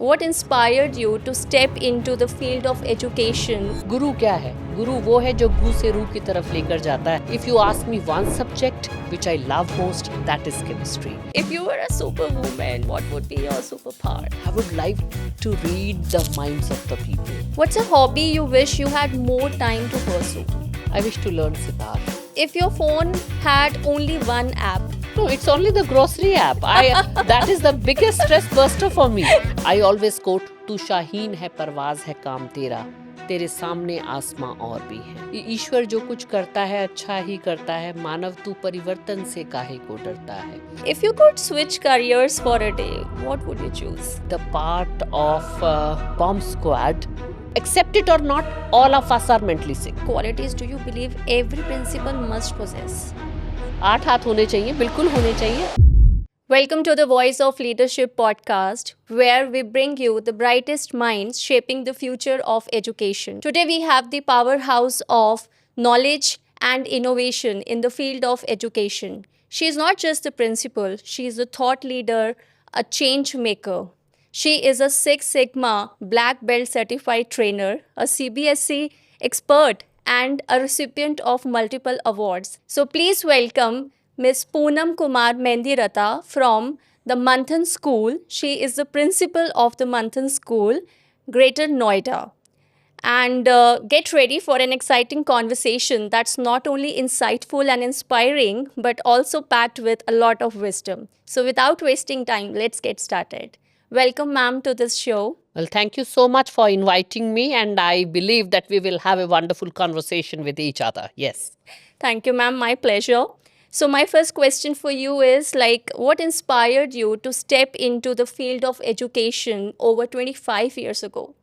what inspired you to step into the field of education? गुरु क्या है? गुरु वो है जो गु से रू की तरफ लेकर जाता है. If you ask me one subject which I love most, that is chemistry. If you were a superwoman, what would be your superpower? I would like to read the minds of the people. What's a hobby you wish you had more time to pursue? I wish to learn sitar. If your phone had only one app, No, it's only the grocery app. That is the biggest stress buster for me. I always quote, "तू शाहीन है परवाज है काम तेरा, तेरे सामने आसमां और भी है." ईश्वर जो कुछ करता है अच्छा ही करता है, मानव तू परिवर्तन से काहे को डरता है. if you could switch careers for a day, what would you choose? The part of bomb squad, accept it or not, all of us are mentally sick. Qualities do you believe every principal must possess? 8 हाथ होने चाहिए, बिल्कुल होने चाहिए. Welcome to the Voice of Leadership podcast, where we bring you the brightest minds shaping the future of education. Today, we have the powerhouse of knowledge and innovation in the field of education. She is not just the principal, she is a thought leader, a change maker. She is a Six Sigma Black Belt certified trainer, a CBSE expert, and a recipient of multiple awards. So please welcome Ms. Poonam Kumar Mendirata from the Manthan School. She is the principal of the Manthan School, Greater Noida. And get ready for an exciting conversation that's not only insightful and inspiring, but also packed with a lot of wisdom. So without wasting time, let's get started. Welcome, ma'am, to this show. Well, thank you so much for inviting me, and I believe that we will have a wonderful conversation with each other. Yes. Thank you, ma'am. My pleasure. So my first question for you is what inspired you to step into the field of education over 25 years ago?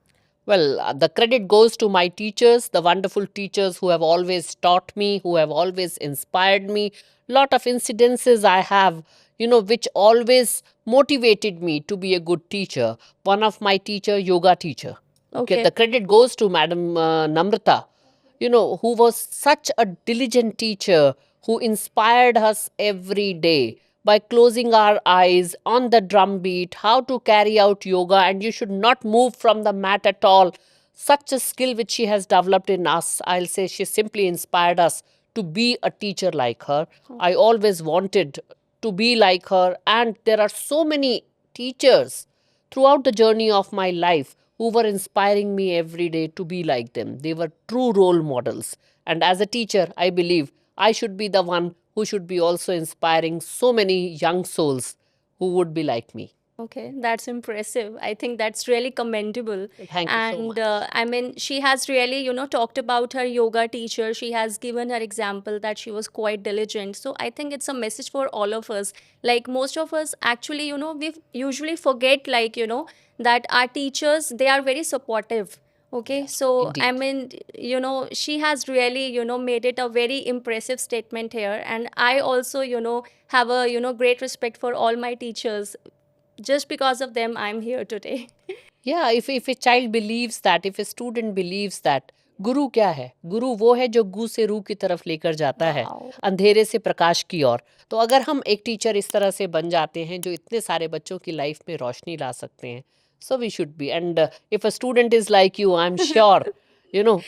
Well, the credit goes to my teachers, the wonderful teachers who have always taught me, who have always inspired me. Lot of incidences I have, which always motivated me to be a good teacher. One of my teacher, yoga teacher. Okay. The credit goes to Madam Namrata, who was such a diligent teacher, who inspired us every day by closing our eyes on the drum beat, how to carry out yoga, and you should not move from the mat at all. Such a skill which she has developed in us. I'll say she simply inspired us to be a teacher like her. I always wanted to be like her, and there are so many teachers throughout the journey of my life who were inspiring me every day to be like them. They were true role models. And as a teacher, I believe I should be the one who should be also inspiring so many young souls who would be like me. Okay, that's impressive. I think that's really commendable. Thank you so And much. I mean, she has really, talked about her yoga teacher. She has given her example that she was quite diligent. So I think it's a message for all of us. Like most of us actually, we usually forget, that our teachers, they are very supportive. Okay, so Indeed. I mean, she has really, made it a very impressive statement here. And I also, have a, great respect for all my teachers. Just because of them, I'm here today. Yeah, if a child believes that, if a student believes that, गुरु क्या है? गुरु वो है जो गु से रू की तरफ लेकर जाता है, Wow. अंधेरे से प्रकाश की ओर. तो अगर हम एक टीचर इस तरह से बन जाते हैं जो इतने सारे बच्चों की लाइफ में रोशनी ला सकते हैं, so we should be. And if a student is like you, I'm sure,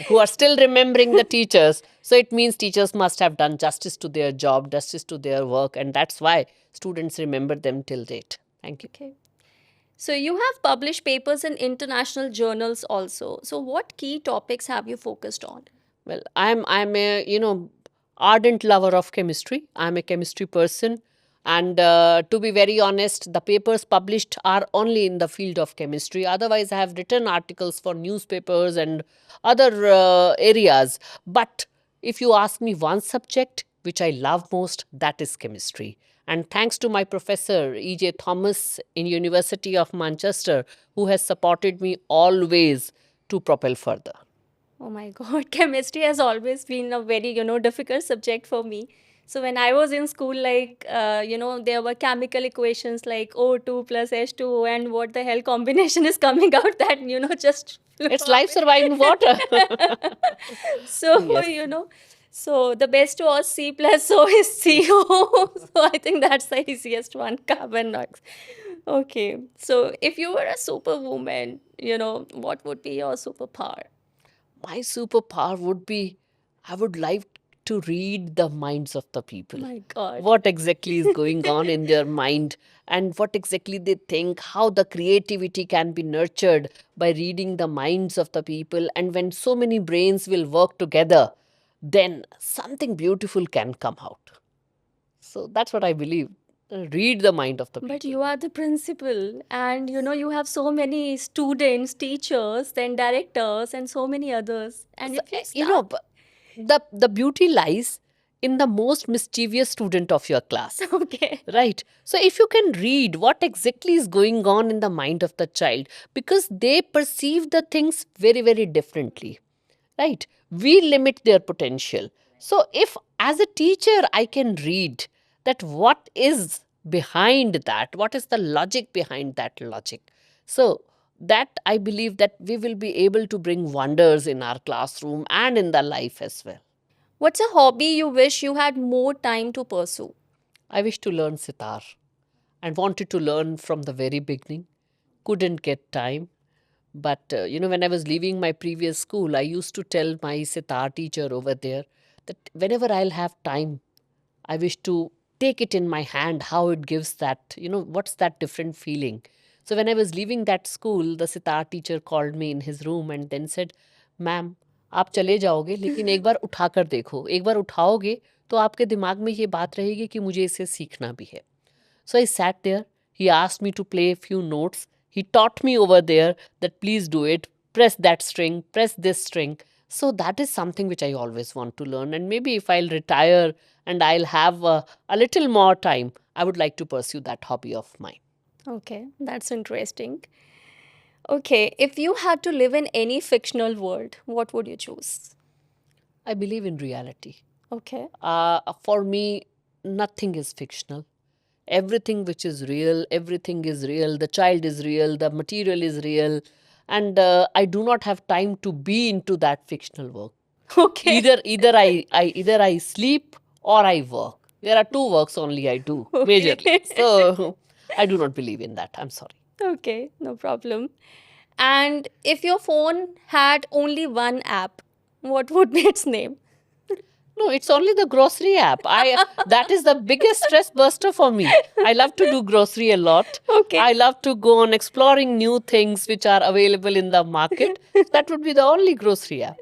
who are still remembering the teachers, so it means teachers must have done justice to their job, justice to their work, and that's why students remember them till date. Thank you. Okay. So you have published papers in international journals also. So what key topics have you focused on? Well, I'm a ardent lover of chemistry. I'm a chemistry person, and to be very honest, the papers published are only in the field of chemistry. Otherwise, I have written articles for newspapers and other areas. But if you ask me one subject which I love most, that is chemistry. And thanks to my professor E.J. Thomas in University of Manchester, who has supported me always to propel further. Oh my God, chemistry has always been a very, difficult subject for me. So when I was in school, there were chemical equations like O2 plus H2O, and what the hell combination is coming out that, just... It's life surviving water. So, Yes. so the best was C plus O is CO. So I think that's the easiest one, carbon dioxide. Okay. So if you were a superwoman, what would be your superpower? My superpower would be I would like to read the minds of the people. My God. What exactly is going on in their mind and what exactly they think, how the creativity can be nurtured by reading the minds of the people. And when so many brains will work together, then something beautiful can come out. So that's what I believe. Read the mind of the But people. you are the principal, and you have so many students, teachers, then directors, and so many others. And So, if you you start, know, the beauty lies in the most mischievous student of your class. okay, Right. So if you can read what exactly is going on in the mind of the child, because they perceive the things very, very differently, right? We limit their potential. So if as a teacher I can read that what is behind that, what is the logic behind that logic. So that I believe that we will be able to bring wonders in our classroom and in the life as well. what's a hobby you wish you had more time to pursue? I wish to learn sitar and wanted to learn from the very beginning. Couldn't get time. But, when I was leaving my previous school, I used to tell my sitar teacher over there that whenever I'll have time, I wish to take it in my hand, how it gives that, what's that different feeling. So when I was leaving that school, the sitar teacher called me in his room and then said, "Ma'am, आप चले जाओगे लेकिन एक बार उठा कर देखो, एक बार उठाओगे तो आपके दिमाग में ये बात रहेगी कि मुझे इसे सीखना भी है." So I sat there. He asked me to play a few notes. He taught me over there that please do it, press that string, press this string. So that is something which I always want to learn. And maybe if I'll retire and I'll have a little more time, I would like to pursue that hobby of mine. Okay, that's interesting. Okay, if you had to live in any fictional world, what would you choose? I believe in reality. Okay. For me, nothing is fictional. Everything which is real, everything is real. The child is real, the material is real. And I do not have time to be into that fictional work. Okay. Either I sleep or I work. There are two works only I do Okay. majorly. So I do not believe in that. I'm sorry. Okay, no problem. And if your phone had only one app, what would be its name? No, it's only the grocery app. I That is the biggest stress buster for me. I love to do grocery a lot. Okay. I love to go on exploring new things which are available in the market. That would be the only grocery app.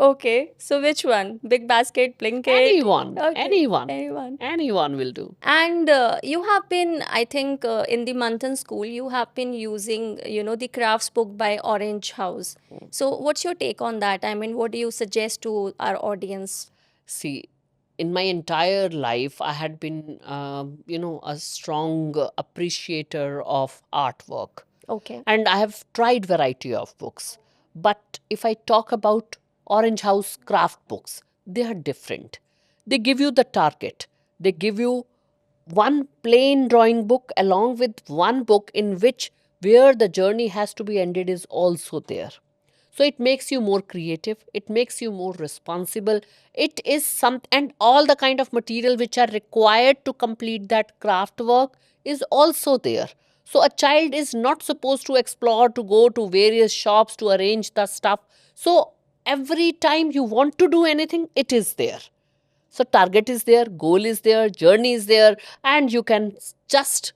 Okay, so which one? Big Basket, Blinkit? Anyone, Okay, anyone, anyone. anyone will do. And you have been, I think, in the Manthan school, you have been using, the crafts book by Orange House. So, what's your take on that? I mean, what do you suggest to our audience? See, in my entire life, I had been, a strong appreciator of artwork. Okay. And I have tried variety of books. But if I talk about Orange House craft books, they are different. They give you the target. They give you one plain drawing book along with one book in which where the journey has to be ended is also there. So it makes you more creative, it makes you more responsible. It is some, and all the kind of material which are required to complete that craft work is also there. So a child is not supposed to explore, to go to various shops to arrange the stuff. So every time you want to do anything, it is there. So target is there, goal is there, journey is there, and you can just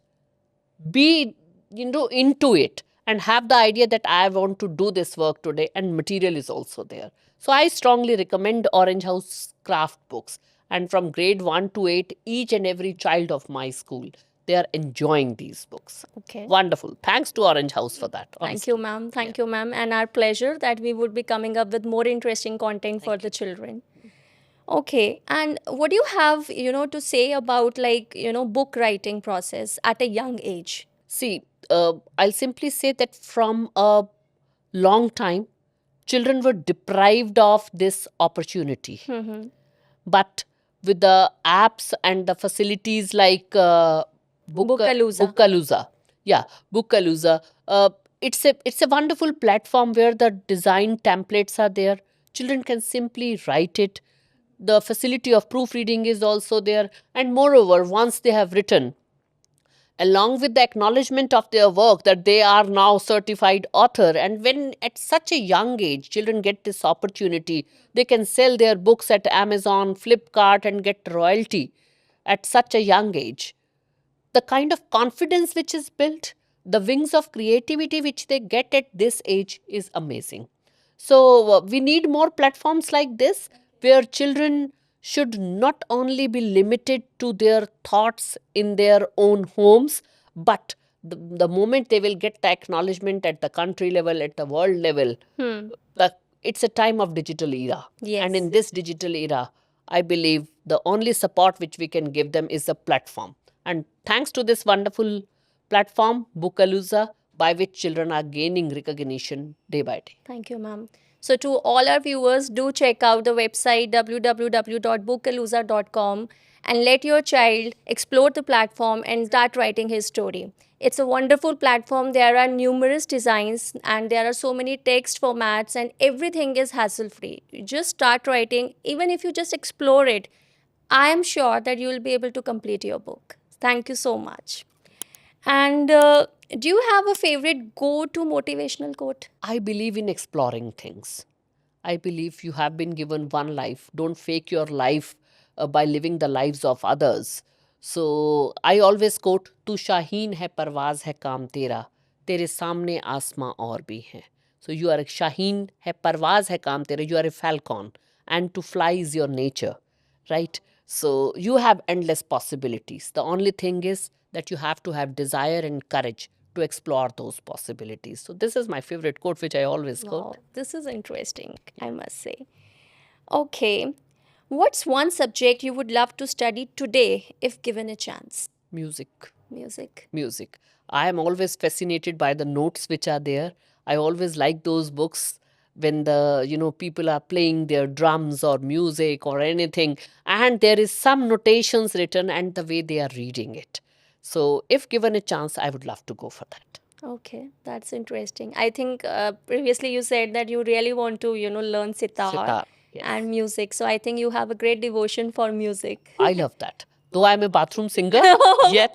be into it and have the idea that I want to do this work today, and material is also there. So I strongly recommend Orange House craft books, and from grade 1 to 8 each and every child of my school, they are enjoying these books. Okay. Wonderful. Thanks to Orange House for that. Thank you, honestly. ma'am. Thank you, ma'am. And our pleasure that we would be coming up with more interesting content for the children. Okay. And what do you have, to say about book writing process at a young age? See, I'll simply say that from a long time, children were deprived of this opportunity. Mm-hmm. But with the apps and the facilities like Bookalooza. Bookalooza, yeah, Bookalooza, it's a wonderful platform where the design templates are there. Children can simply write it. The facility of proofreading is also there, and moreover, once they have written, along with the acknowledgement of their work that they are now certified author. And when at such a young age children get this opportunity, they can sell their books at Amazon, Flipkart, and get royalty at such a young age. The kind of confidence which is built, the wings of creativity which they get at this age is amazing. So, we need more platforms like this where children should not only be limited to their thoughts in their own homes, but the moment they will get the acknowledgement at the country level, at the world level, it's a time of digital era. And in Yes. this digital era, I believe the only support which we can give them is a platform. And thanks to this wonderful platform, Bookalooza, by which children are gaining recognition day by day. Thank you, ma'am. So, to all our viewers, do check out the website www.bookalooza.com and let your child explore the platform and start writing his story. It's a wonderful platform. There are numerous designs and there are so many text formats, and everything is hassle free. You just start writing, even if you just explore it, I am sure that you will be able to complete your book. Thank you so much. And do you have a favorite go to motivational quote? I believe in exploring things. I believe you have been given one life. Don't fake your life by living the lives of others. So I always quote, "तू शाहीन है परवाज है काम तेरा, तेरे सामने आसमां और भी हैं." So you are a shaheen है परवाज है काम तेरा. You are a falcon, and to fly is your nature, right? So you have endless possibilities. The only thing is that you have to have desire and courage to explore those possibilities. So this is my favorite quote, which I always Wow, quote. this is interesting, I must say. Okay, what's one subject you would love to study today if given a chance? Music. Music. Music. I am always fascinated by the notes which are there. I always like those books when the people are playing their drums or music or anything, and there is some notations written and the way they are reading it. So if given a chance, I would love to go for that. Okay, that's interesting. I think previously you said that you really want to, learn sitar Sitar. Yes. and music. So I think you have a great devotion for music. I love that. Though I'm a bathroom singer, yet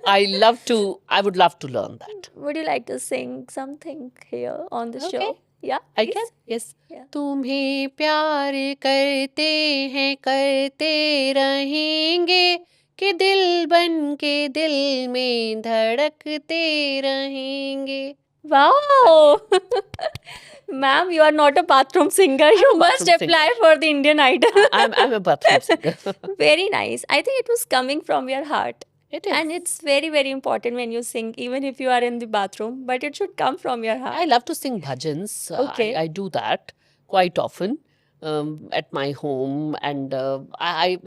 I would love to learn that. Would you like to sing something here on the Okay. show? Yeah, I please. can, yes. Yeah. तुम्हें प्यार करते हैं करते रहेंगे कि दिल बन के दिल में धड़कते रहेंगे. Wow! Ma'am, you are not a bathroom singer. You a must bathroom apply for the Indian Idol. I'm a bathroom singer. Very nice. I think it was coming from your heart. It is. And it's very, very important when you sing, even if you are in the bathroom, but it should come from your heart. I love to sing bhajans. Okay. I do that quite often at my home, and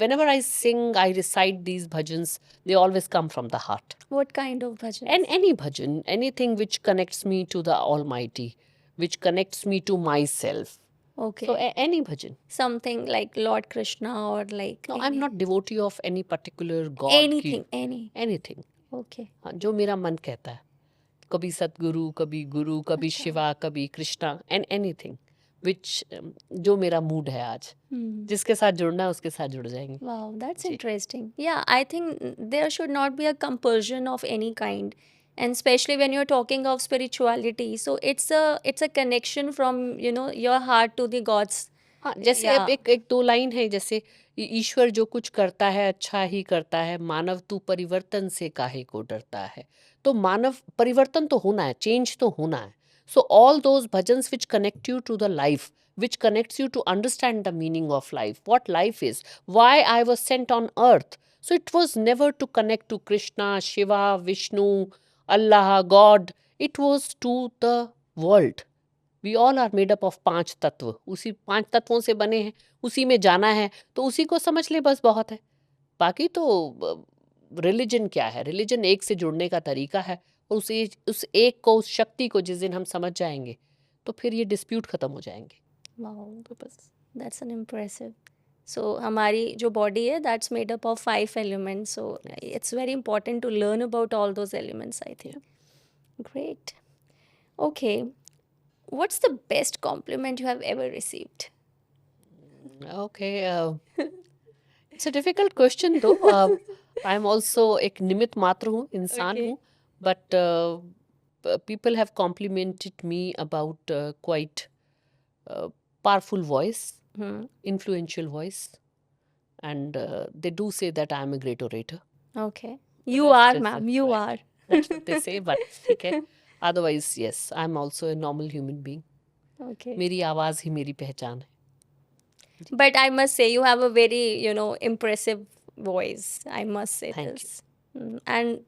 whenever I sing, I recite these bhajans. They always come from the heart. What kind of bhajan? And any bhajan, anything which connects me to the Almighty, which connects me to myself. Okay. So any bhajan. Something like Lord Krishna or like No, I'm not devotee of any particular god. anything, ki, any. anything. Okay. हाँ, जो मेरा मन कहता है. कभी सतगुरु, कभी गुरु, कभी शिवा, कभी कृष्णा, and anything which जो मेरा मूड है आज, Hmm. जिसके साथ जुड़ना है उसके साथ जुड़ जाएंगे. Wow, that's ji. interesting. Yeah, I think there should not be a compulsion of any kind, and especially when you're talking of spirituality. So it's a connection from your heart to the gods. हाँ, जैसे अब Yeah. एक दो line है, जैसे ईश्वर जो कुछ करता है अच्छा ही करता है, मानव तू परिवर्तन से काहे को डरता है. तो मानव परिवर्तन तो होना है, चेंज तो होना है. So all those bhajans which connect you to the life, which connects you to understand the meaning of life, what life is, why I was sent on earth. So it was never to connect to Krishna, Shiva, Vishnu, Allah, God. It was to the world. We all are made up of 5 तत्व. उसी 5 तत्वों से बने हैं, उसी में जाना है, तो उसी को समझ ले, बस बहुत है. बाकी तो रिलीजन क्या है? रिलीजन एक से जुड़ने का तरीका है, और उस एक को, उस शक्ति को जिस दिन हम समझ जाएंगे, तो फिर ये डिस्प्यूट खत्म हो जाएंगे. Wow, that's an impressive. So हमारी जो body है, that's made up of 5 elements. So it's very important to learn about all those elements, I think. Great. Okay. What's the best compliment you have ever received? Okay. It's a difficult question though. I am also एक निमित्त मात्र हूँ, इंसान Okay. हूँ, but people have complimented me about quite powerful voice, Hmm. influential voice, and they do say that I am a great orator. Okay. But You that's are, just ma'am. it, You right? are. That's what they say, but ठीक है. Otherwise, yes, I'm also a normal human being. Okay. मेरी आवाज़ ही मेरी पहचान है. But I must say, you have a very, impressive voice. I must say Thank you. this. And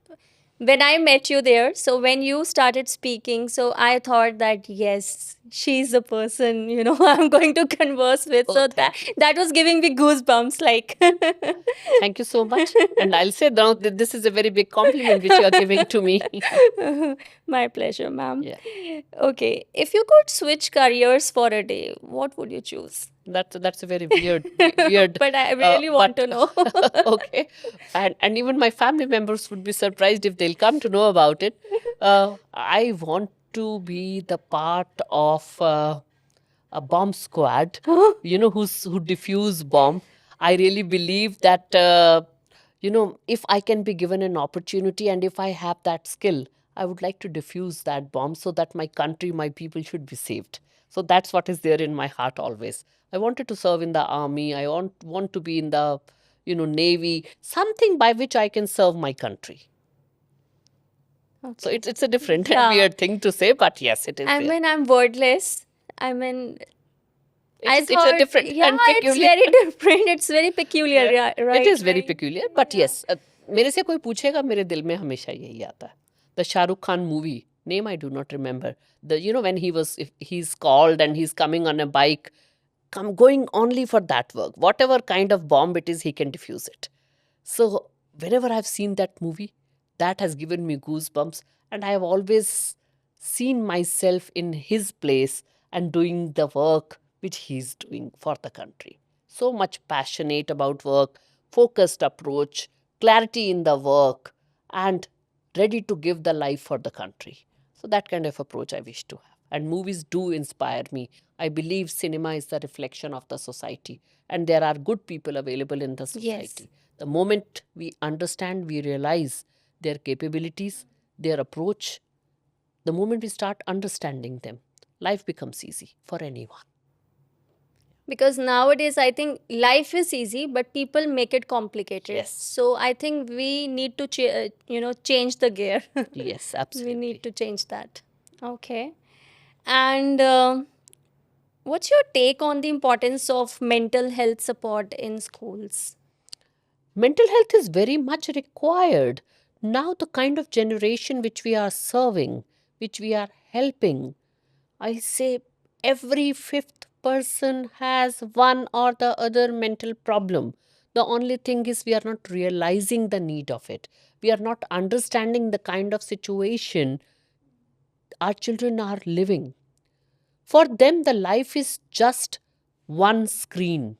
when I met you there, so when you started speaking, so I thought that yes, she's the person, I'm going to converse with. Oh, So that thank you. that was giving me goosebumps, like. Thank you so much. And I'll say now that this is a very big compliment which you are giving to me. My pleasure, ma'am. Yeah, Okay, if you could switch careers for a day, what would you choose? that's a very weird. But I really want But to know. okay, and even my family members would be surprised if they'll come to know about it. I want to be the part of a bomb squad. Who defuse bomb. I really believe that if I can be given an opportunity and if I have that skill, I would like to defuse that bomb so that my country, my people should be saved. So that's what is there in my heart always. I wanted to serve in the army. I want to be in the navy, something by which I can serve my country. So Okay. it's a different and Yeah. weird thing to say, but yes, it is I there. mean, I'm wordless. I mean, I It's a thought, different yeah, and it's peculiar. very different. It's very peculiar, Yeah. yeah, right? It is very right. peculiar, but yes, मेरे से कोई पूछेगा मेरे दिल में हमेशा यही आता है. The Shah Rukh Khan movie, name I do not remember. When he's called and he's coming on a bike, going only for that work. Whatever kind of bomb it is, he can defuse it. So whenever I've seen that movie, that has given me goosebumps, and I have always seen myself in his place and doing the work which he's doing for the country. So much passionate about work, focused approach, clarity in the work, and ready to give the life for the country. So that kind of approach I wish to have. And movies do inspire me. I believe cinema is the reflection of the society, and there are good people available in the society. Yes. The moment we understand, we realize their capabilities, their approach, the moment we start understanding them, life becomes easy for anyone. Because nowadays, I think life is easy, but people make it complicated. Yes. So I think we need to, change the gear. Yes, We absolutely. need to change that. Okay. And what's your take on the importance of mental health support in schools? Mental health is very much required. Now, the kind of generation which we are serving, which we are helping, I say every fifth person has one or the other mental problem. The only thing is we are not realizing the need of it. We are not understanding the kind of situation our children are living. For them, the life is just one screen.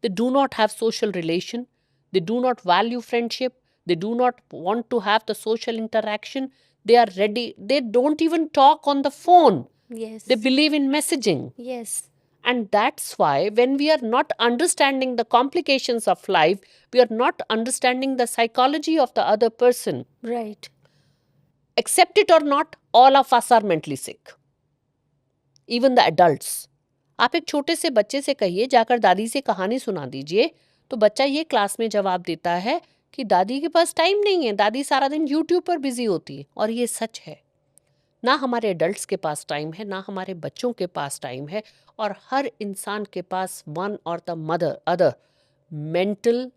They do not have social relation. They do not value friendship. They do not want to have the social interaction. They are ready. They don't even talk on the phone. Yes. They believe in messaging. Yes. And that's why, when we are not understanding the complications of life, we are not understanding the psychology of the other person. Right. Accept it or not, all of us are mentally sick. Even the adults. आप एक छोटे से बच्चे से कहिए जाकर दादी से कहानी सुना दीजिए, तो बच्चा ये क्लास में जवाब देता है कि दादी के पास टाइम नहीं है, दादी सारा दिन यूट्यूब पर बिजी होती है. और ये सच है. ना हमारे एडल्ट्स के पास टाइम है, ना हमारे बच्चों के पास टाइम है, और हर इंसान के पास one or the other mental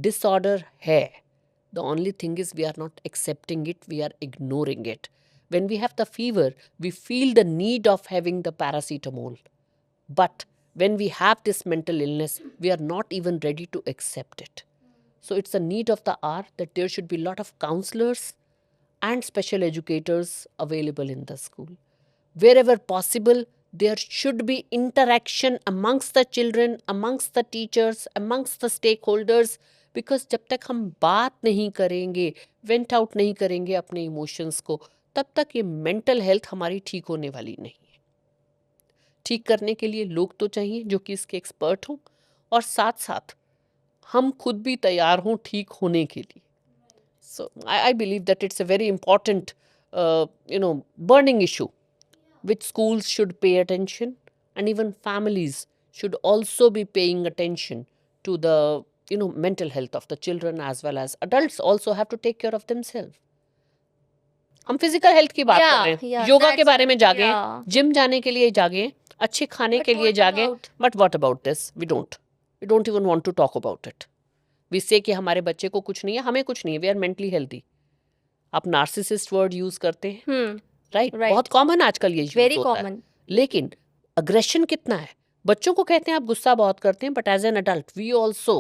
disorder है. The only thing is we are not accepting it, we are ignoring it. When we have the fever, we feel the need of having the paracetamol. But when we have this mental illness, we are not even ready to accept it. So it's a need of the hour that there should be a lot of counselors and special educators available in the school. Wherever possible, there should be interaction amongst the children, amongst the teachers, amongst the stakeholders. Because जब तक हम बात नहीं करेंगे, went out नहीं करेंगे अपने emotions को, तब तक ये मेंटल हेल्थ हमारी ठीक होने वाली नहीं है. ठीक करने के लिए लोग तो चाहिए जो कि इसके एक्सपर्ट हों, और साथ साथ हम खुद भी तैयार हों ठीक होने के लिए. So I believe that it's a very important, burning issue which schools should pay attention, and even families should also be paying attention to the mental health of the children, as well as adults also have to take care of themselves. हम physical health की बात कर रहे Yeah, हैं, yeah, yoga के that's बारे में जागे, yeah. जिम जाने के लिए जागे, अच्छे खाने But के लिए what जागे. about but what about this? We don't even want to talk about it. We say कि हमारे बच्चे को कुछ नहीं है, हमें कुछ नहीं है, वी आर मेंटली हेल्दी. आप नार्सिसिस्ट वर्ड यूज करते हैं, राइट? right? बहुत कॉमन आजकल ये यूज Very होता है. common. लेकिन अग्रेशन कितना है? बच्चों को कहते हैं आप गुस्सा बहुत करते हैं, but as an adult we also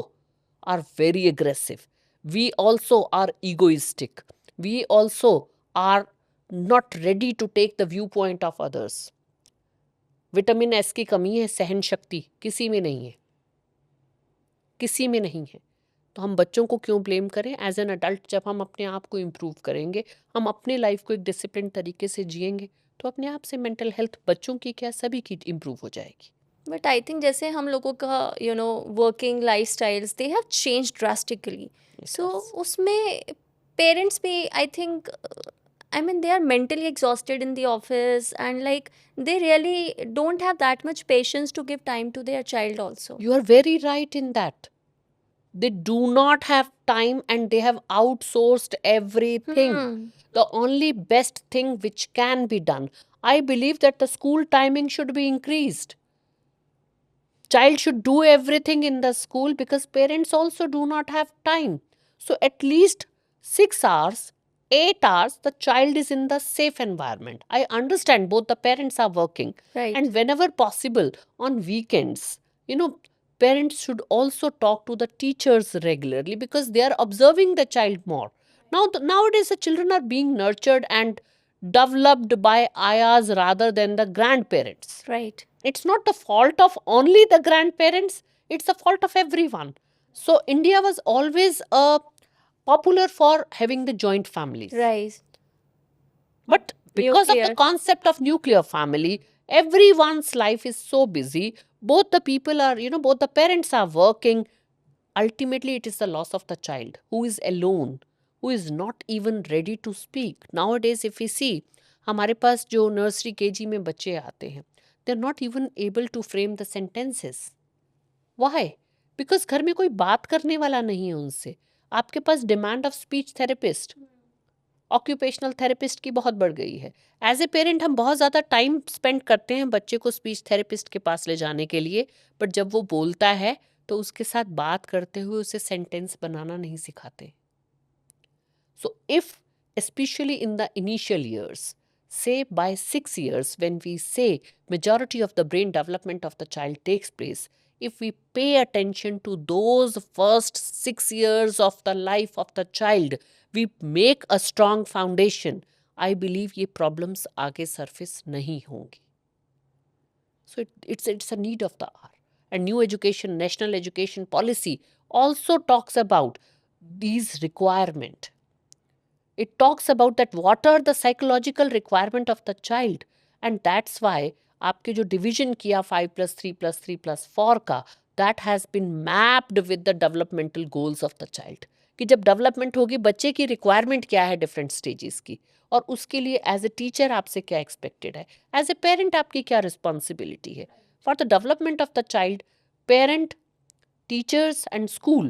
are very aggressive. We also are egoistic. We also are not ready to take the view point of others. Vitamin S की कमी है, सहन शक्ति किसी में नहीं है, किसी में नहीं है. तो हम बच्चों को क्यों ब्लेम करें? एज एन अडल्ट जब हम अपने आप को इम्प्रूव करेंगे, हम अपने लाइफ को एक डिसिप्लिन तरीके से जिएंगे, तो अपने आप से मेंटल हेल्थ बच्चों की क्या सभी की इम्प्रूव हो जाएगी. बट आई थिंक जैसे हम लोगों का working life styles they have change drastically. So उसमें पेरेंट्स भी I think I mean, they are mentally exhausted in the office, and like they really don't have that much patience to give time to their child also. You are very right in that. They do not have time and they have outsourced everything. The only best thing which can be done, I believe that the school timing should be increased. Child should do everything in the school because parents also do not have time. So at least 6 hours, 8 hours, the child is in the safe environment. I understand both the parents are working. Right. And whenever possible, on weekends, parents should also talk to the teachers regularly because they are observing the child more. Nowadays, the children are being nurtured and developed by ayahs rather than the grandparents. Right. It's not the fault of only the grandparents, it's the fault of everyone. So India was always popular for having the joint families. Right. But because of the Nuclear. concept of nuclear family, everyone's life is so busy. Both the people are, both the parents are working. Ultimately, it is the loss of the child who is alone, who is not even ready to speak. Nowadays, if we see, हमारे पास जो nursery KG में बच्चे आते हैं, they're not even able to frame the sentences. Why? Because घर में कोई बात करने वाला नहीं है उनसे. आपके पास demand of speech therapist, occupational therapist की बहुत बढ़ गई है. एज ए पेरेंट हम बहुत ज़्यादा टाइम स्पेंड करते हैं बच्चे को स्पीच थेरेपिस्ट के पास ले जाने के लिए, बट जब वो बोलता है तो उसके साथ बात करते हुए उसे सेंटेंस बनाना नहीं सिखाते. So if especially in the initial years, say by 6 years, when we say majority of the brain development of the child takes place, if we pay attention to those first 6 years of the life of the child, we make a strong foundation, I believe ये problems आगे surface नहीं होंगी. So it's a need of the hour. And new education, national education policy also talks about these requirement. It talks about that what are the psychological requirement of the child, and that's why आपके जो division किया 5+3+3+4 का, that has been mapped with the developmental goals of the child. कि जब development होगी बच्चे की requirement क्या है डिफरेंट स्टेजेस की, और उसके लिए एज ए टीचर आपसे क्या एक्सपेक्टेड है, एज ए पेरेंट आपकी क्या रिस्पॉन्सिबिलिटी है. For the development of the child, parent, teachers and school,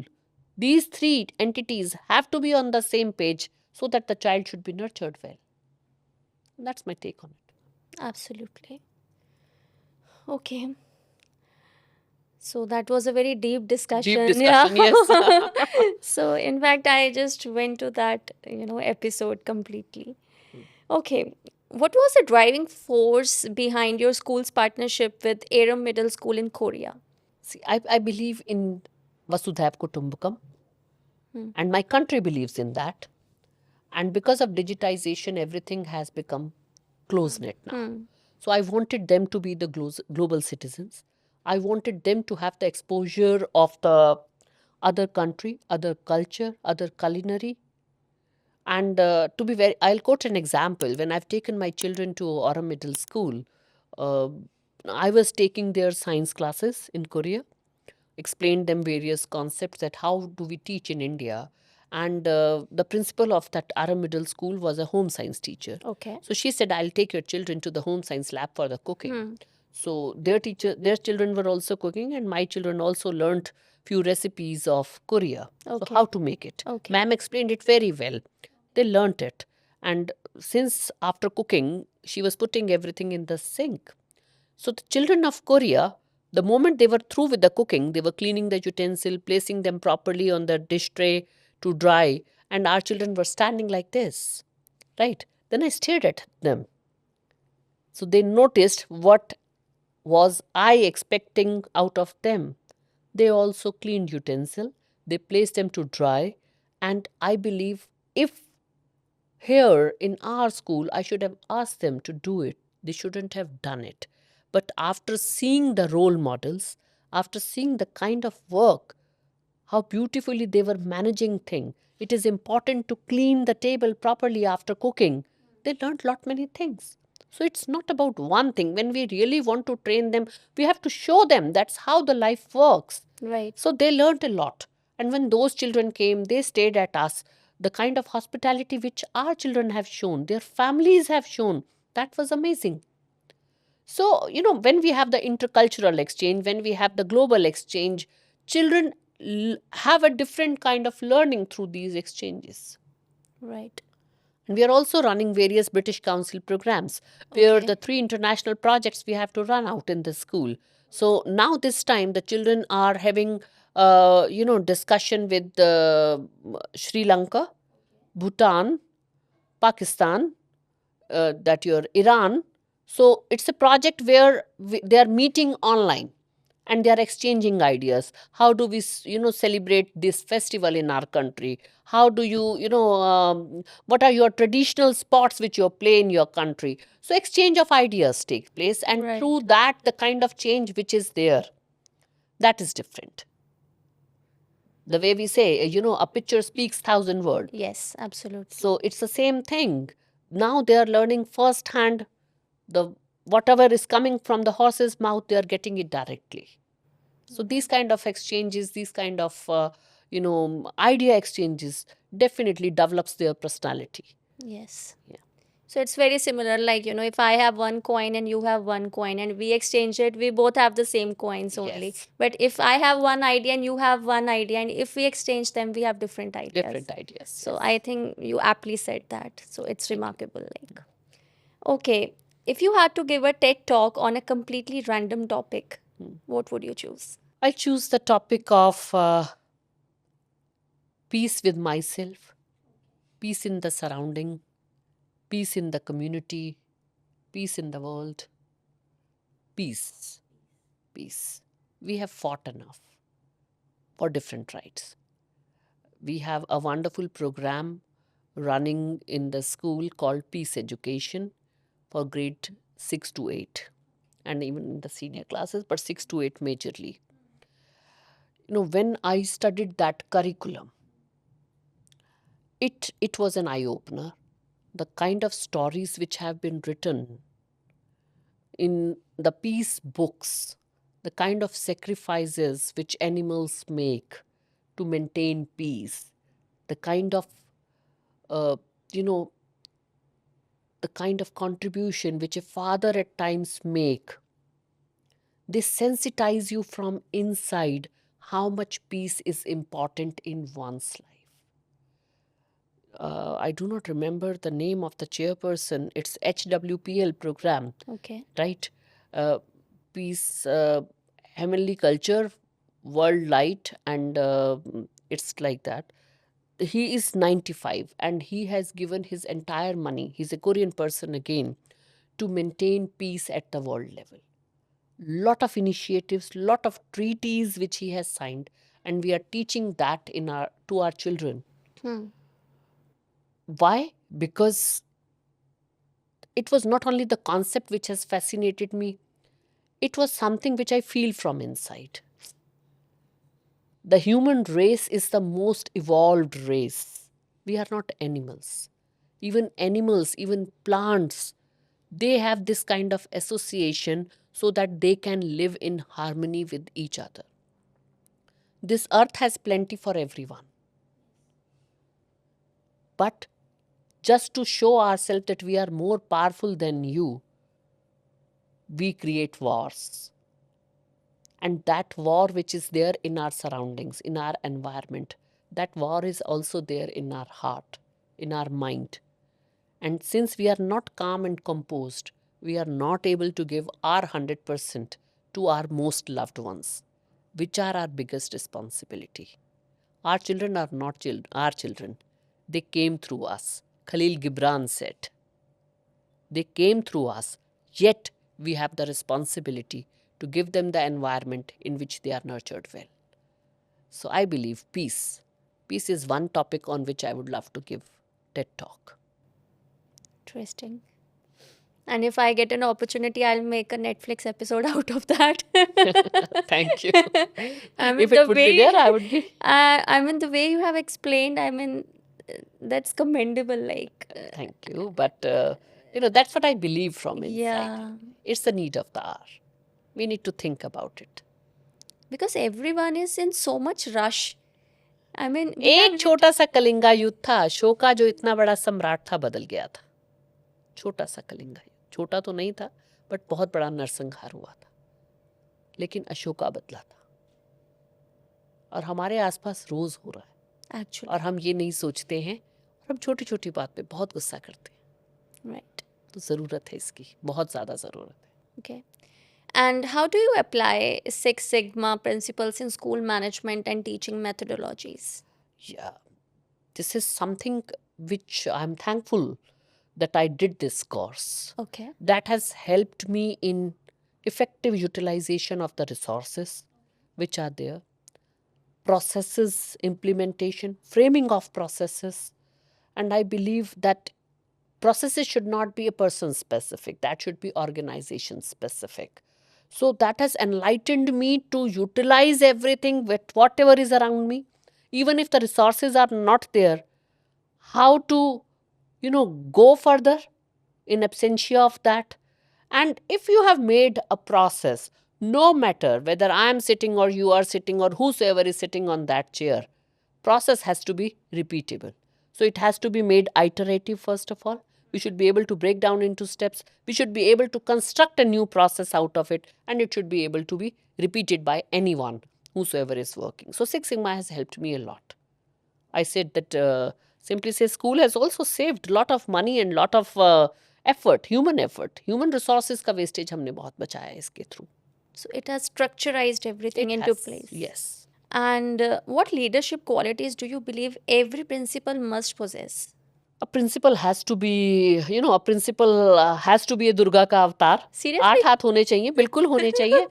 these three entities have to be on the same page so that the child should be nurtured well. That's my take on it. Absolutely. Okay. So that was a very deep discussion. Deep discussion, yes. So in fact, I just went to that, episode completely. Okay. What was the driving force behind your school's partnership with Aram Middle School in Korea? See, I believe in Vasudhaiv Kutumbakam, Hmm. and my country believes in that. And because of digitization, everything has become close-knit now. Hmm. So I wanted them to be the global citizens. I wanted them to have the exposure of the other country, other culture, other culinary. And to be very, I'll quote an example. When I've taken my children to Aram Middle School, I was taking their science classes in Korea. explained them various concepts that how do we teach in India. And the principal of that Aram Middle School was a home science teacher. Okay. So she said, I'll take your children to the home science lab for the cooking. Hmm. So their children were also cooking, and my children also learnt few recipes of Korea. So Okay. how to make it. Okay. Ma'am explained it very well. They learnt it. And since after cooking, she was putting everything in the sink. So the children of Korea, the moment they were through with the cooking, they were cleaning the utensil, placing them properly on the dish tray to dry, and our children were standing like this. Right? Then I stared at them. So they noticed what was I expecting out of them. They also cleaned utensil, they placed them to dry, and I believe if here in our school I should have asked them to do it, they shouldn't have done it. But after seeing the role models, after seeing the kind of work, how beautifully they were managing things, it is important to clean the table properly after cooking. They learned lot many things. So it's not about one thing. When we really want to train them, we have to show them that's how the life works. Right. So they learned a lot. And when those children came, they stayed at us. The kind of hospitality which our children have shown, their families have shown, that was amazing. So, when we have the intercultural exchange, when we have the global exchange, children have a different kind of learning through these exchanges. Right. And we are also running various British Council programs where Okay. the 3 international projects we have to run out in the school. So now this time the children are having, discussion with Sri Lanka, Bhutan, Pakistan, that your Iran. So it's a project where they are meeting online and they are exchanging ideas. How do we, celebrate this festival in our country? How do you, what are your traditional sports which you play in your country? So exchange of ideas takes place, and Right. through that, the kind of change which is there, that is different. The way we say, a picture speaks 1,000 words. Yes, absolutely. So it's the same thing. Now they are learning firsthand the whatever is coming from the horse's mouth, they are getting it directly. So these kind of exchanges, these kind of idea exchanges definitely develops their personality. Yes. Yeah. So it's very similar. Like, if I have one coin and you have one coin and we exchange it, we both have the same coins only. Yes. But if I have one idea and you have one idea, and if we exchange them, we have different ideas. Different ideas. So yes. I think you aptly said that. So it's Thank you. remarkable. Like, okay, if you had to give a TED talk on a completely random topic, what would you choose? I'll choose the topic of peace with myself, peace in the surrounding, peace in the community, peace in the world. Peace. Peace. We have fought enough for different rights. We have a wonderful program running in the school called Peace Education for grade 6 to 8, and even in the senior classes, but 6 to 8 majorly. When I studied that curriculum, it was an eye opener. The kind of stories which have been written in the peace books, the kind of sacrifices which animals make to maintain peace, the kind of uh, you know the kind of contribution which a father at times make, they sensitize you from inside how much peace is important in one's life. I do not remember the name of the chairperson. It's HWPL program, Okay. right? Peace, Heavenly Culture, World Light, and it's like that. He is 95 and he has given his entire money. He's a Korean person again, to maintain peace at the world level. Lot of initiatives, lot of treaties which he has signed, and we are teaching that to our children. Hmm. Why? Because it was not only the concept which has fascinated me, it was something which I feel from inside. The human race is the most evolved race. We are not animals. Even animals, even plants, they have this kind of association so that they can live in harmony with each other. This earth has plenty for everyone. But just to show ourselves that we are more powerful than you, we create wars. And that war which is there in our surroundings, in our environment, that war is also there in our heart, in our mind. And since we are not calm and composed, we are not able to give our 100% to our most loved ones, which are our biggest responsibility. Our children are not our children. They came through us. Khalil Gibran said, they came through us, yet we have the responsibility to give them the environment in which they are nurtured well. So I believe peace. Peace is one topic on which I would love to give TED Talk. Interesting. And if I get an opportunity, I'll make a Netflix episode out of that. Thank you. I mean, If the it would be way there, I would be. I mean, the way you have explained, I mean, that's commendable. Like, Thank you. But, that's what I believe from inside. yeah, It's the need of the hour. We need to think about it. because everyone is in so much rush. I mean, we एक have छोटा सा कलिंगा युद्ध था, अशोका जो इतना बड़ा सम्राट था बदल गया था. छोटा सा कलिंगा युद्ध, छोटा तो नहीं था, बट बहुत बड़ा नरसंहार हुआ था. लेकिन अशोका बदला था. और हमारे आसपास रोज हो रहा है. actually और हम ये नहीं सोचते हैं, और हम छोटी छोटी बात पे बहुत गुस्सा करते हैं. right. तो ज़रूरत है इसकी, बहुत ज़्यादा ज़रूरत है. Okay. And how do you apply Six Sigma principles in school management and teaching methodologies? Yeah, this is something which I'm thankful that I did this course. Okay. That has helped me in effective utilization of the resources which are there, processes implementation, framing of processes, and I believe that processes should not be a person specific, that should be organization specific. So that has enlightened me to utilize everything with whatever is around me, even if the resources are not there. How to, go further in absentia of that. And if you have made a process, no matter whether I am sitting or you are sitting or whosoever is sitting on that chair, process has to be repeatable. So it has to be made iterative first of all. We should be able to break down into steps. We should be able to construct a new process out of it, and it should be able to be repeated by anyone, whosoever is working. So Six Sigma has helped me a lot. I said that Simply Say School has also saved a lot of money and lot of effort, human resources का wastage हमने बहुत बचाया है इसके through. So it has structurized everything It into has, place. Yes. And what leadership qualities do you believe every principal must possess? A principal has to be, a principal has to be a Durga का अवतार. Seriously? 8 हाथ होने चाहिए, बिल्कुल होने चाहिए.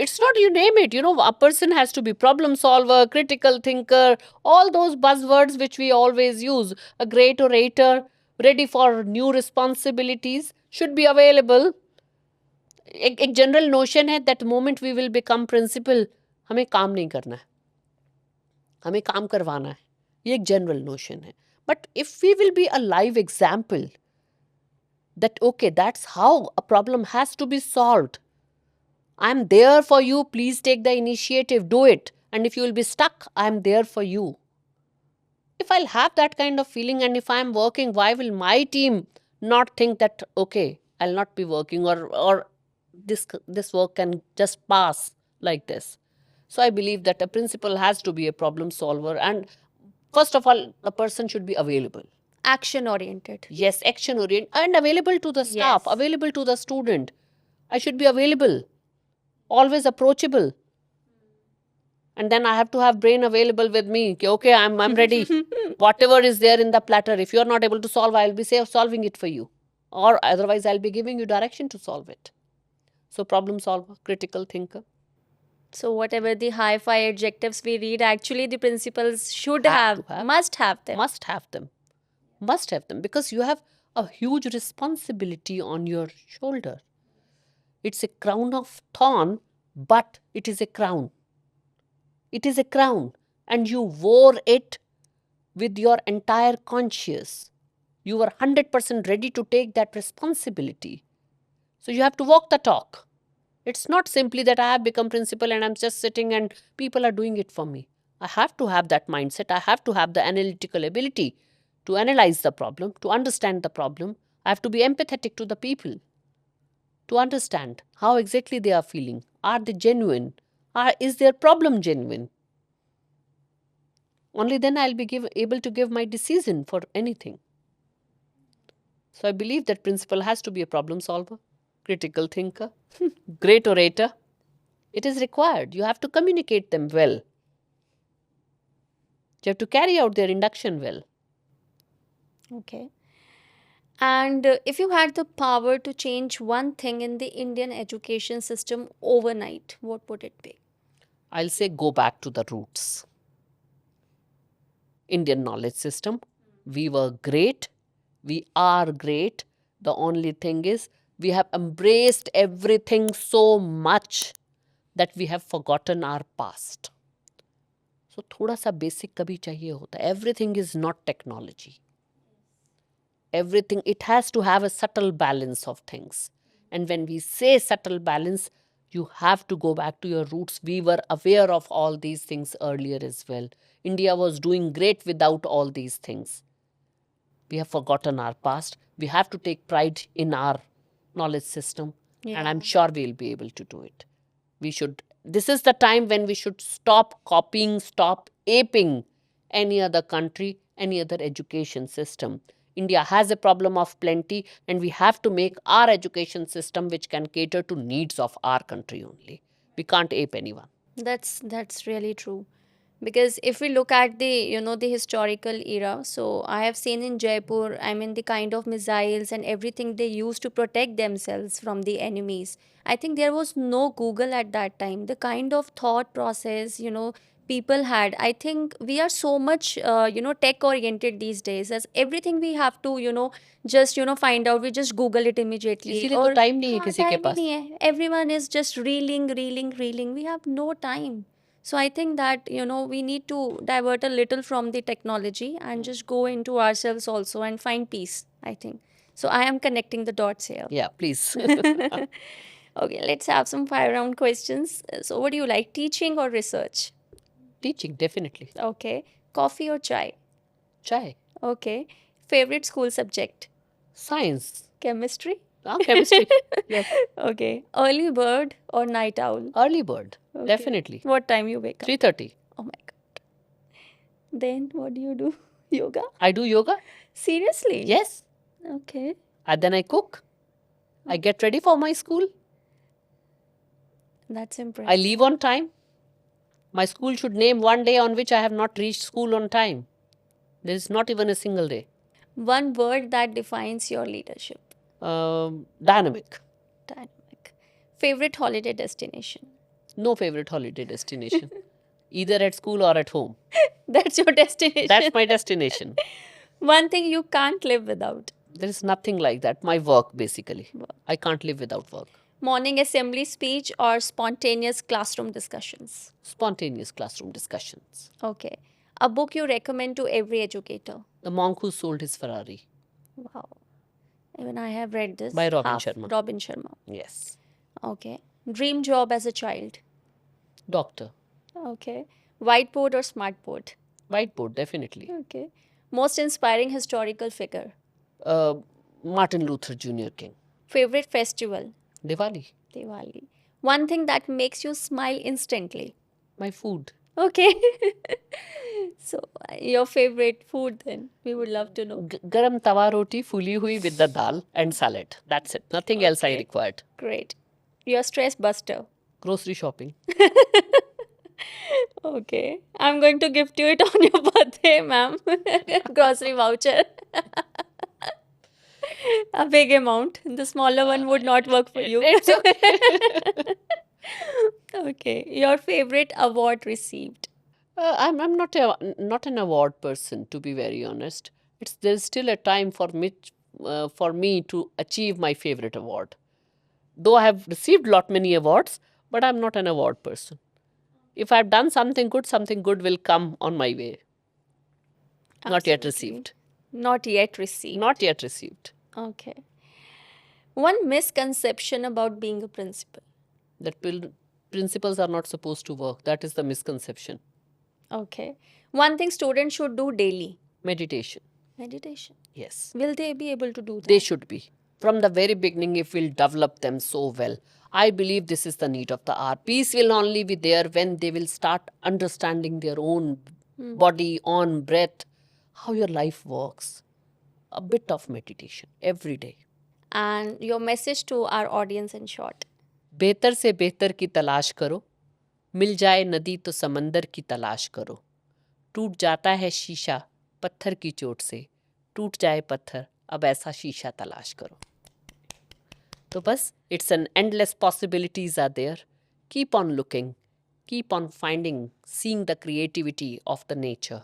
It's not, you name it, a person has to be problem solver, critical thinker, all those buzzwords which we always use. A great orator, ready for new responsibilities, should be available. एक general notion है that moment we will become principal, हमें काम नहीं करना है, हमें काम करवाना है. ये एक जनरल नोशन है. But if we will be a live example that, okay, that's how a problem has to be solved. I'm there for you. Please take the initiative. Do it. And if you will be stuck, I'm there for you. If I'll have that kind of feeling, and if I'm working, why will my team not think that, okay, I'll not be working, or this work can just pass like this? So I believe that a principal has to be a problem solver, and first of all, a person should be available. Action oriented. Yes, action oriented, and available to the staff, Yes. available to the student. I should be available, always approachable. And then I have to have brain available with me. Okay, I'm ready. Whatever is there in the platter, if you're not able to solve, I'll be solving it for you. Or otherwise, I'll be giving you direction to solve it. So problem solver, critical thinker. So whatever the hi-fi adjectives we read, actually the principals should Have have, to have. must have them. Must have them. Must have them, because you have a huge responsibility on your shoulder. It's a crown of thorn, but it is a crown. It is a crown, and you wore it with your entire conscience. You were 100% ready to take that responsibility. So you have to walk the talk. It's not simply that I have become principal and I'm just sitting and people are doing it for me. I have to have that mindset. I have to have the analytical ability to analyze the problem, to understand the problem. I have to be empathetic to the people, to understand how exactly they are feeling. Are they genuine? Is their problem genuine? Only then I'll be able to give my decision for anything. So I believe that principal has to be a problem solver, critical thinker, great orator. It is required. You have to communicate them well. You have to carry out their induction well. Okay. And if you had the power to change one thing in the Indian education system overnight, what would it be? I'll say go back to the roots. Indian knowledge system. We were great. We are great. The only thing is, we have embraced everything so much that we have forgotten our past. So थोड़ा सा basic कभी चाहिए होता है. Everything is not technology. Everything, it has to have a subtle balance of things. And when we say subtle balance, you have to go back to your roots. We were aware of all these things earlier as well. India was doing great without all these things. We have forgotten our past. We have to take pride in our knowledge system. And I'm sure we'll be able to do it. This is the time when we should stop copying, stop aping any other country, any other education system. India has a problem of plenty, and we have to make our education system which can cater to needs of our country only. We can't ape anyone. That's really true. Because if we look at the historical era, so I have seen in Jaipur, I mean, the kind of missiles and everything they used to protect themselves from the enemies. I think there was no Google at that time. The kind of thought process, people had. I think we are so much, tech oriented these days, as everything we have to, just, find out. We just Google it immediately. इसीलिए तो और time नहीं है हाँ, किसी के time ही पास. नहीं है. Everyone is just reeling. We have no time. So I think that, we need to divert a little from the technology and just go into ourselves also and find peace, I think. So I am connecting the dots here. Yeah, please. Okay, let's have some 5 round questions. So what do you like, teaching or research? Teaching, definitely. Okay. Coffee or chai? Chai. Okay. Favorite school subject? Science. Chemistry? Chemistry. Yes. Okay. Early bird or night owl? Early bird. Okay. Definitely. What time you wake up? 3:30. Oh my God. Then what do you do? Yoga? I do yoga. Seriously? Yes. Okay. And then I cook. I get ready for my school. That's impressive. I leave on time. My school should name one day on which I have not reached school on time. There is not even a single day. One word that defines your leadership. Dynamic. Dynamic. Favorite holiday destination. No favorite holiday destination. Either at school or at home. That's your destination. That's my destination. One thing you can't live without. There is nothing like that. My work, basically. Work. I can't live without work. Morning assembly speech or spontaneous classroom discussions. Spontaneous classroom discussions. Okay. A book you recommend to every educator. The Monk Who Sold His Ferrari. Wow. Even I have read this. By Robin half. Sharma. Robin Sharma. Yes. Okay. Dream job as a child. Doctor. Okay. Whiteboard or smartboard. Whiteboard, definitely. Okay. Most inspiring historical figure. Martin Luther Jr. King. Favorite festival. Diwali. Diwali. One thing that makes you smile instantly. My food. Okay. So, your favorite food then? We would love to know. Garam tawa roti fuli hui with the dal and salad. That's it. Nothing else I Okay. required. Great. Your stress buster. Grocery shopping. Okay. I'm going to gift you it on your birthday, ma'am. Grocery voucher. A big amount. The smaller one would not work for you. It's okay. Okay. Your favorite award received. I'm not an award person, to be very honest. There's still a time for me to achieve my favorite award. Though I have received many awards, but I'm not an award person. If I've done something good will come on my way. Not yet Absolutely. received. Not yet received. Not yet received. Okay. One misconception about being a principal. that principals are not supposed to work. That is the misconception. Okay. One thing students should do daily. Meditation. Meditation. Yes. Will they be able to do They that? should be. From the very beginning, if we'll develop them so well, I believe this is the need of the hour. Peace will only be there when they will start understanding their own body, own breath, how your life works. A bit of meditation every day. And your message to our audience in short. बेहतर से बेहतर की तलाश करो, मिल जाए नदी तो समंदर की तलाश करो, टूट जाता है शीशा पत्थर की चोट से, टूट जाए पत्थर अब ऐसा शीशा तलाश करो. तो बस, it's an endless possibilities are there. Keep on looking, keep on finding, seeing the creativity of the nature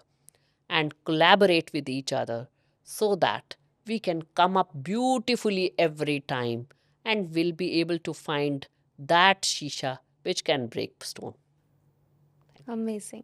and collaborate with each other so that we can come up beautifully every time and will be able to find that shisha which can break stone. Amazing.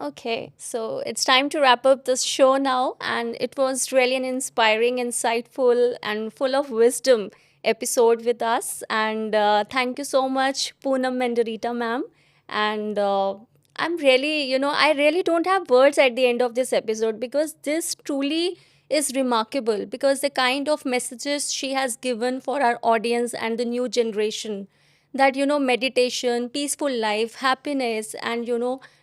Okay, so it's time to wrap up this show now, and it was really an inspiring, insightful, and full of wisdom episode with us. And thank you so much, Poonam Mendarita ma'am. And I'm really, I really don't have words at the end of this episode because this truly is remarkable because the kind of messages she has given for our audience and the new generation, that meditation, peaceful life, happiness, and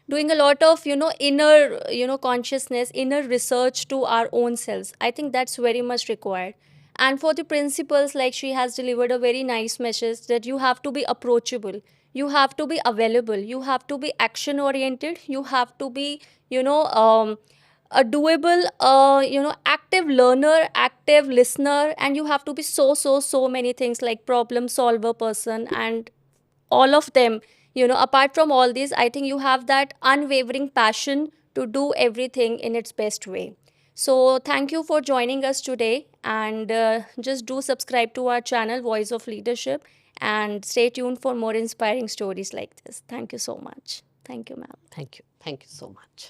doing a lot of inner consciousness, inner research to our own selves. I think that's very much required. And for the principals, like, she has delivered a very nice message that you have to be approachable, you have to be available, you have to be action oriented, you have to be a doable active learner, active listener, and you have to be so many things, like problem solver person, and all of them. Apart from all these, I think you have that unwavering passion to do everything in its best way. So thank you for joining us today, and just do subscribe to our channel Voice of Leadership, and stay tuned for more inspiring stories like this. Thank you so much. Thank you, ma'am. Thank you. Thank you so much.